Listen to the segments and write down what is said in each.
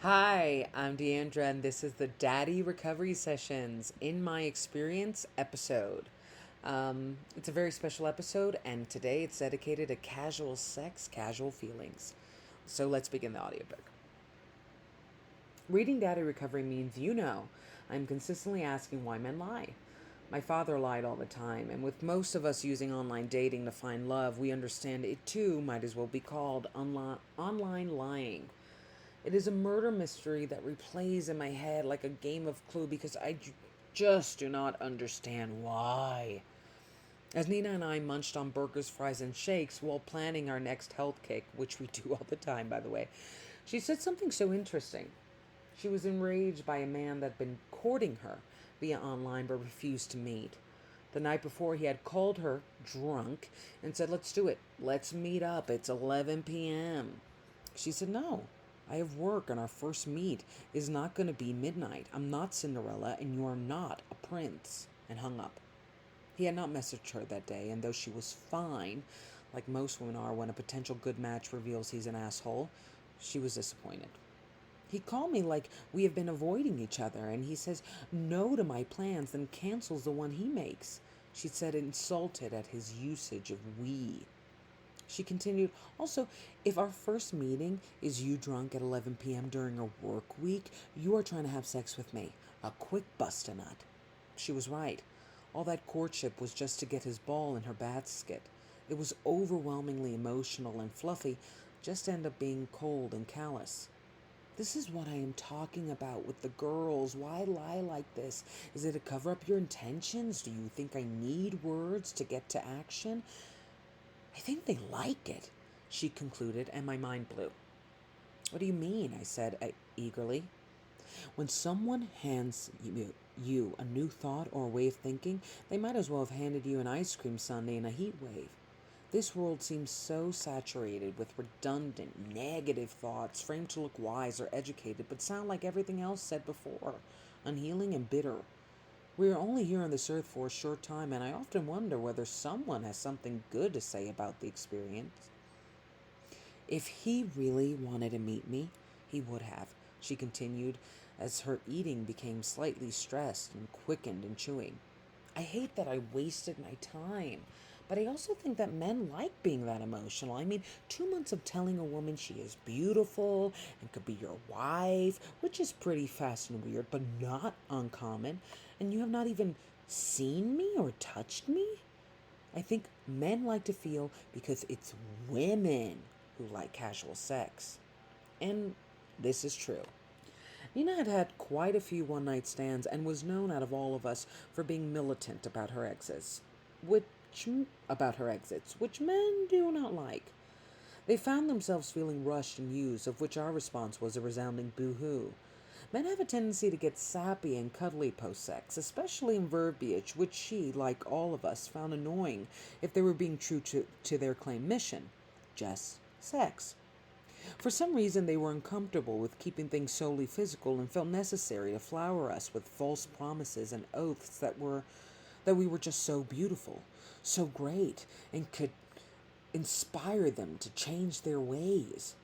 Hi, I'm Deandra, and this is the Daddy Recovery Sessions in my experience episode. It's a very special episode, and today it's dedicated to casual sex, casual feelings. So let's begin the audiobook. Reading Daddy Recovery means I'm consistently asking why men lie. My father lied all the time, and with most of us using online dating to find love, we understand it too might as well be called online lying. It is a murder mystery that replays in my head like a game of Clue because just do not understand why. As Nina and I munched on burgers, fries, and shakes while planning our next health kick, which we do all the time, by the way, she said something so interesting. She was enraged by a man that had been courting her via online but refused to meet. The night before, he had called her drunk and said, "Let's do it. Let's meet up. It's 11 p.m." She said, "No. I have work, and our first meet is not going to be midnight. I'm not Cinderella, and you are not a prince," and hung up. He had not messaged her that day, and though she was fine, like most women are when a potential good match reveals he's an asshole, she was disappointed. He called me like we have been avoiding each other, and he says no to my plans, then cancels the one he makes. She said, insulted at his usage of we. She continued, "Also, if our first meeting is you drunk at 11 p.m. during a work week, you are trying to have sex with me. A quick bust a nut." She was right. All that courtship was just to get his ball in her basket. It was overwhelmingly emotional and fluffy, just to end up being cold and callous. This is what I am talking about with the girls. Why lie like this? Is it to cover up your intentions? Do you think I need words to get to action? "I think they like it," she concluded, and my mind blew. "What do you mean?" I said eagerly. "When someone hands you a new thought or way of thinking, they might as well have handed you an ice cream sundae in a heat wave. This world seems so saturated with redundant, negative thoughts framed to look wise or educated, but sound like everything else said before, unhealing and bitter. We are only here on this earth for a short time, and I often wonder whether someone has something good to say about the experience." "If he really wanted to meet me, he would have," she continued, as her eating became slightly stressed and quickened in chewing. "I hate that I wasted my time. But I also think that men like being that emotional. I mean, 2 months of telling a woman she is beautiful and could be your wife, which is pretty fast and weird, but not uncommon, and you have not even seen me or touched me? I think men like to feel because it's women who like casual sex." And this is true. Nina had had quite a few one night stands and was known out of all of us for being militant about her exes, which about her exits, which men do not like. They found themselves feeling rushed and used, of which our response was a resounding boo-hoo. Men have a tendency to get sappy and cuddly post-sex, especially in verbiage, which she, like all of us, found annoying if they were being true to their claimed mission. Just sex. For some reason, they were uncomfortable with keeping things solely physical and felt necessary to flower us with false promises and oaths that we were just so beautiful, so great, and could inspire them to change their ways.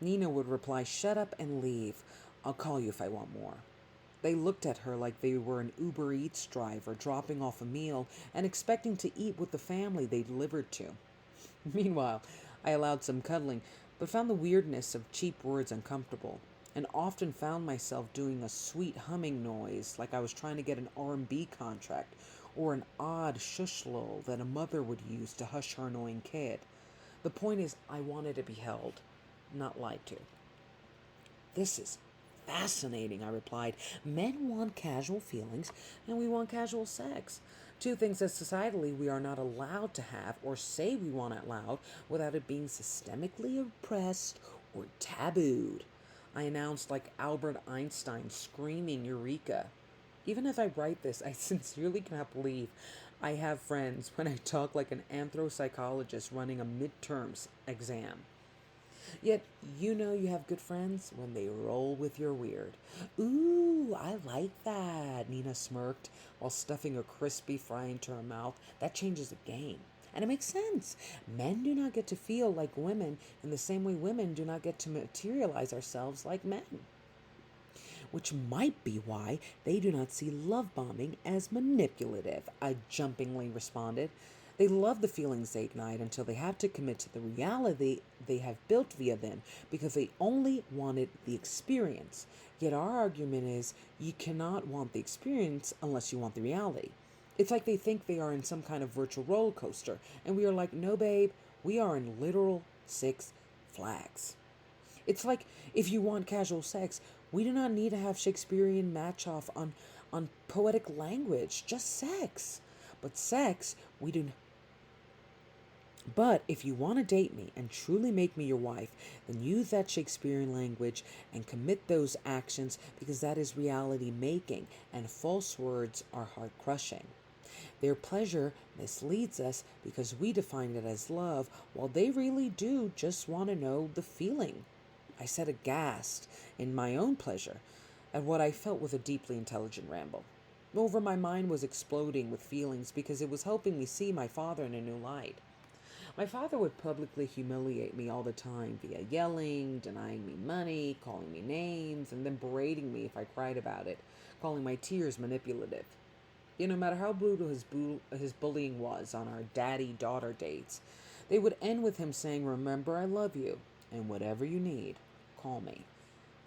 Nina would reply, "Shut up and leave. I'll call you if I want more." They looked at her like they were an Uber Eats driver dropping off a meal and expecting to eat with the family they delivered to. Meanwhile, I allowed some cuddling, but found the weirdness of cheap words uncomfortable, and often found myself doing a sweet humming noise like I was trying to get an R&B contract, or an odd shush lull that a mother would use to hush her annoying kid. The point is, I wanted to be held, not lied to. "This is fascinating," I replied. "Men want casual feelings, and we want casual sex. Two things that societally we are not allowed to have or say we want out loud without it being systemically oppressed or tabooed." I announced like Albert Einstein screaming Eureka. Even as I write this, I sincerely cannot believe I have friends when I talk like an anthro-psychologist running a midterm exam. Yet you have good friends when they roll with your weird. "Ooh, I like that," Nina smirked while stuffing a crispy fry into her mouth. "That changes the game. And it makes sense. Men do not get to feel like women in the same way women do not get to materialize ourselves like men." Which might be why they do not see love bombing as manipulative, I jumpingly responded. They love the feelings they ignite until they have to commit to the reality they have built via them because they only wanted the experience. Yet our argument is you cannot want the experience unless you want the reality. It's like they think they are in some kind of virtual roller coaster, and we are like, no, babe, we are in literal Six Flags. It's like if you want casual sex, we do not need to have Shakespearean match off on poetic language, just sex. But sex, we do. But if you want to date me and truly make me your wife, then use that Shakespearean language and commit those actions because that is reality making and false words are heart crushing. Their pleasure misleads us because we define it as love, while they really do just want to know the feeling. I said aghast in my own pleasure at what I felt was a deeply intelligent ramble. Moreover, my mind was exploding with feelings because it was helping me see my father in a new light. My father would publicly humiliate me all the time via yelling, denying me money, calling me names, and then berating me if I cried about it, calling my tears manipulative. No matter how brutal his bullying was on our daddy-daughter dates, they would end with him saying, "Remember, I love you, and whatever you need, call me."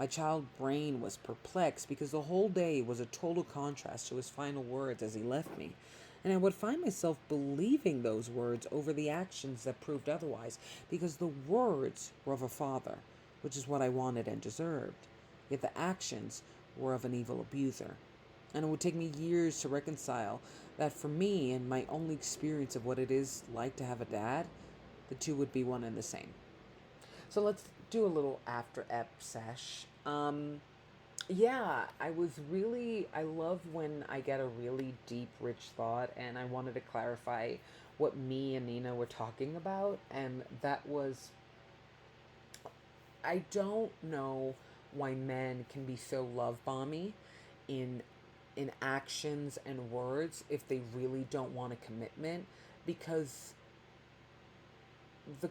My child brain was perplexed because the whole day was a total contrast to his final words as he left me, and I would find myself believing those words over the actions that proved otherwise because the words were of a father, which is what I wanted and deserved, yet the actions were of an evil abuser. And it would take me years to reconcile that for me and my only experience of what it is like to have a dad, the two would be one and the same. So let's do a little after ep sesh. I love when I get a really deep, rich thought, and I wanted to clarify what me and Nina were talking about, and that was, I don't know why men can be so love bomby in actions and words if they really don't want a commitment, because the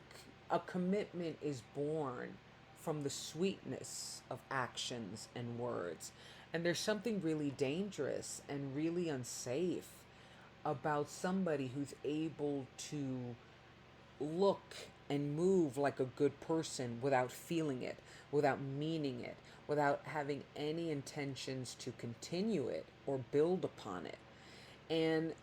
a commitment is born from the sweetness of actions and words. And there's something really dangerous and really unsafe about somebody who's able to look and move like a good person without feeling it, without meaning it, without having any intentions to continue it or build upon it. And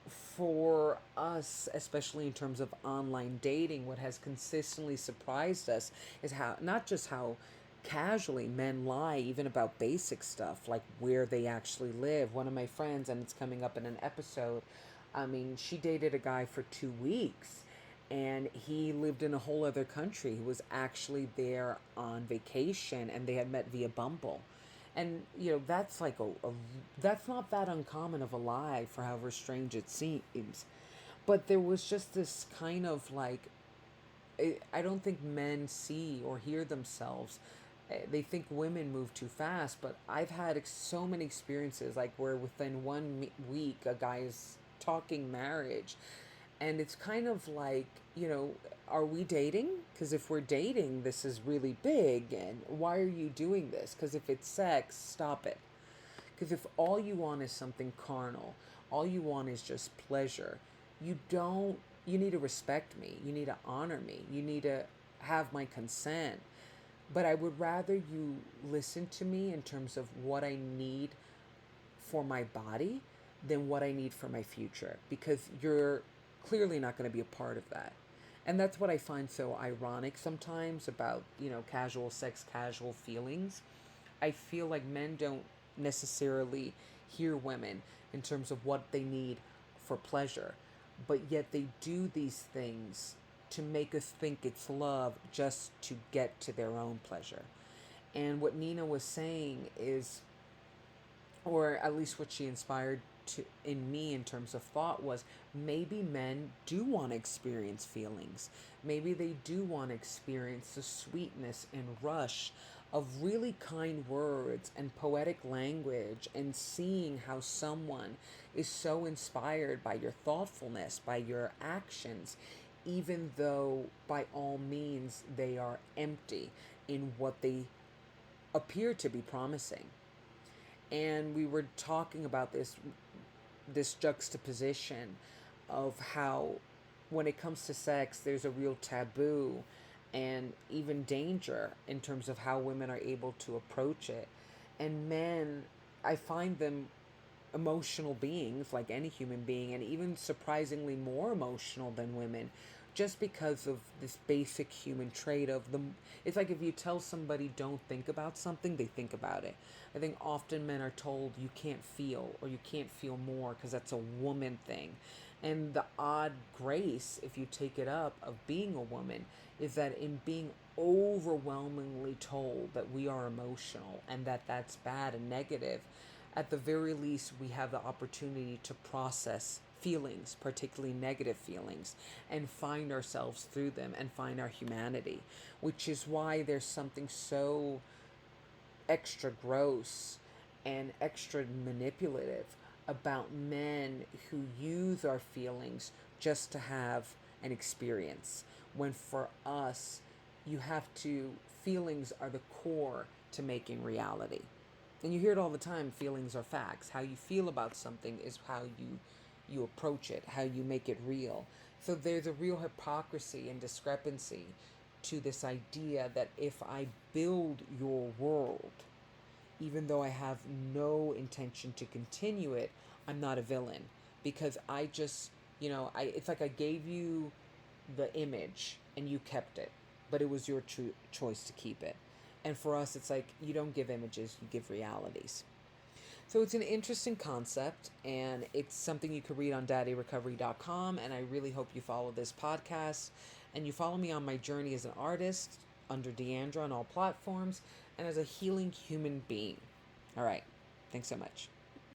for us, especially in terms of online dating, what has consistently surprised us is how, not just how casually men lie, even about basic stuff like where they actually live. One of my friends, and it's coming up in an episode, she dated a guy for 2 weeks and he lived in a whole other country. He was actually there on vacation and they had met via Bumble. And that's like that's not that uncommon of a lie for however strange it seems. But there was just this kind of like, I don't think men see or hear themselves. They think women move too fast, but I've had so many experiences like where within 1 week a guy is talking marriage, and it's kind of like, are we dating? Because if we're dating, this is really big, and why are you doing this? Because if it's sex, stop it. Because if all you want is something carnal, all you want is just pleasure, you need to respect me, you need to honor me, you need to have my consent. But I would rather you listen to me in terms of what I need for my body than what I need for my future, because you're clearly not going to be a part of that. And that's what I find so ironic sometimes about, casual sex, casual feelings. I feel like men don't necessarily hear women in terms of what they need for pleasure, but yet they do these things to make us think it's love just to get to their own pleasure. And what Nina was saying is, or at least what she inspired in me in terms of thought, was maybe men do want to experience feelings. Maybe they do want to experience the sweetness and rush of really kind words and poetic language, and seeing how someone is so inspired by your thoughtfulness, by your actions, even though by all means they are empty in what they appear to be promising. And we were talking about this juxtaposition of how when it comes to sex there's a real taboo and even danger in terms of how women are able to approach it. And men, I find them emotional beings like any human being, and even surprisingly more emotional than women, just because of this basic human trait of the it's like if you tell somebody don't think about something, they think about it. I think often men are told you can't feel or you can't feel more because that's a woman thing. And the odd grace, if you take it up, of being a woman is that in being overwhelmingly told that we are emotional and that that's bad and negative, at the very least, we have the opportunity to process feelings, particularly negative feelings, and find ourselves through them and find our humanity, which is why there's something so extra gross and extra manipulative about men who use our feelings just to have an experience. When for us, you have to, feelings are the core to making reality. And you hear it all the time, feelings are facts. How you feel about something is how you approach it, how you make it real. So there's a real hypocrisy and discrepancy to this idea that if I build your world, even though I have no intention to continue it, I'm not a villain because I just, it's like I gave you the image and you kept it, but it was your choice to keep it. And for us, it's like you don't give images, you give realities. So it's an interesting concept, and it's something you can read on daddyrecovery.com. And I really hope you follow this podcast and you follow me on my journey as an artist under Deandra on all platforms and as a healing human being. All right. Thanks so much.